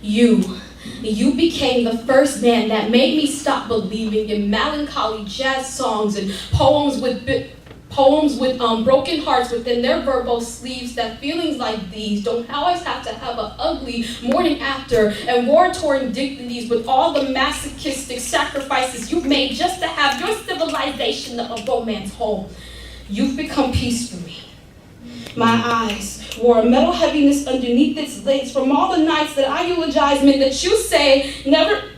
You became the first man that made me stop believing in melancholy jazz songs and poems with broken hearts within their verbose sleeves, that feelings like these don't always have to have an ugly morning after and war-torn dignities with all the masochistic sacrifices you've made just to have your civilization of romance home. You've become peace for me. My eyes wore a metal heaviness underneath its lace from all the nights that I eulogize men that you say never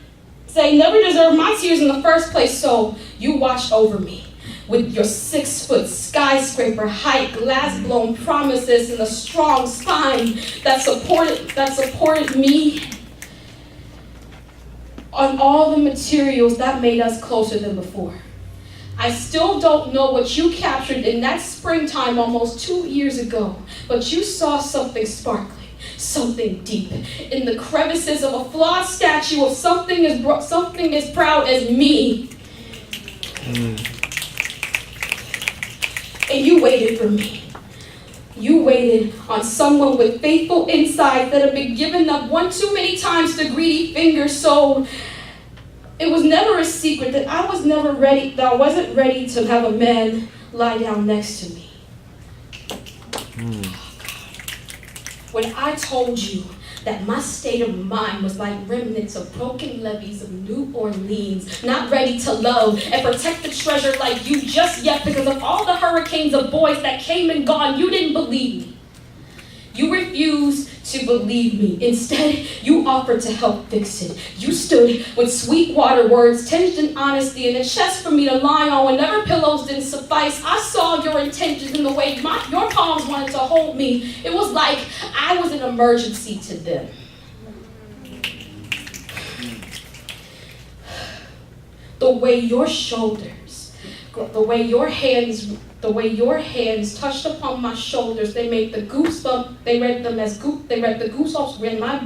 deserved my tears in the first place. So you watched over me with your 6-foot skyscraper height, glass-blown promises, and a strong spine that supported me on all the materials that made us closer than before. I still don't know what you captured in that springtime almost 2 years ago, but you saw something sparkling, something deep, in the crevices of a flawed statue of something as proud as me. And you waited for me. You waited on someone with faithful insight that had been given up one too many times to greedy fingers. So it was never a secret that I wasn't ready to have a man lie down next to me. When I told you that my state of mind was like remnants of broken levees of New Orleans, not ready to love and protect the treasure like you just yet because of all the hurricanes of boys that came and gone, you didn't believe me. You refused to believe me. Instead, you offered to help fix it. You stood with sweet water words, tinged in honesty, and a chest for me to lie on whenever pillows didn't suffice. I saw your intentions in the way your palms wanted to hold me. It was like I was an emergency to them. The way your shoulders, the way your hands touched upon my shoulders, they made the goosebumps. They read the goosebumps in my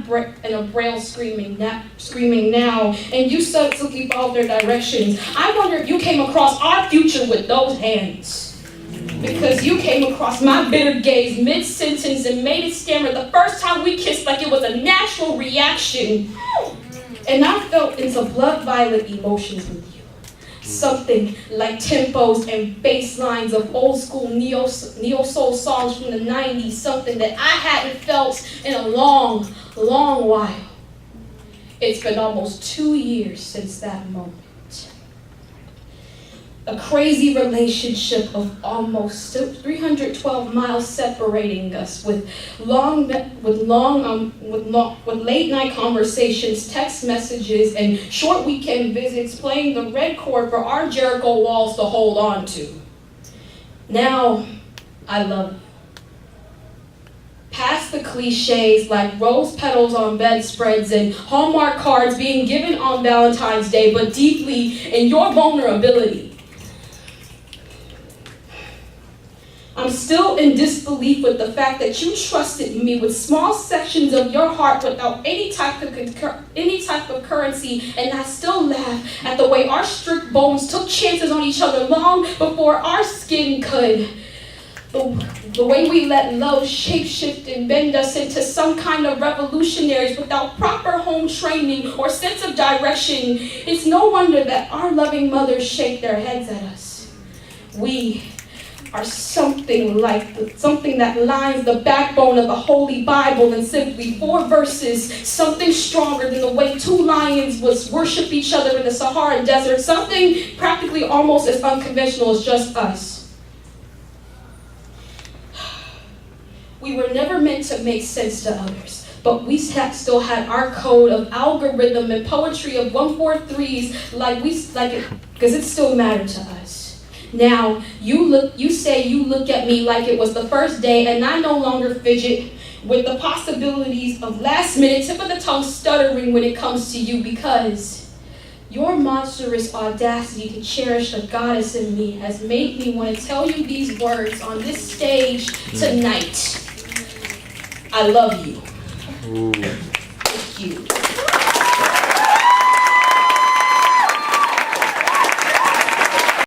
in a braille screaming now. And you subtly followed their directions. I wonder if you came across our future with those hands, because you came across my bitter gaze mid-sentence and made it stammer the first time we kissed like it was a natural reaction. And I felt into blood violet emotions with you. Something like tempos and bass lines of old school neo soul songs from the 90s, something that I hadn't felt in a long, long while. It's been almost 2 years since that moment. A crazy relationship of almost 312 miles separating us, with late night conversations, text messages, and short weekend visits, playing the red chord for our Jericho walls to hold on to. Now, I love you. Past the cliches like rose petals on bedspreads and Hallmark cards being given on Valentine's Day, but deeply in your vulnerability. I'm still in disbelief with the fact that you trusted me with small sections of your heart without any type of currency, and I still laugh at the way our strict bones took chances on each other long before our skin could. The way we let love shapeshift and bend us into some kind of revolutionaries without proper home training or sense of direction. It's no wonder that our loving mothers shake their heads at us. We are something that lines the backbone of the Holy Bible than simply 4 verses, something stronger than the way 2 lions would worship each other in the Sahara Desert, something practically almost as unconventional as just us. We were never meant to make sense to others, but we still had our code of algorithm and poetry of 143s, because it still mattered to us. Now, you say you look at me like it was the first day, and I no longer fidget with the possibilities of last minute tip of the tongue stuttering when it comes to you, because your monstrous audacity to cherish the goddess in me has made me want to tell you these words on this stage tonight. I love you. Ooh. Thank you.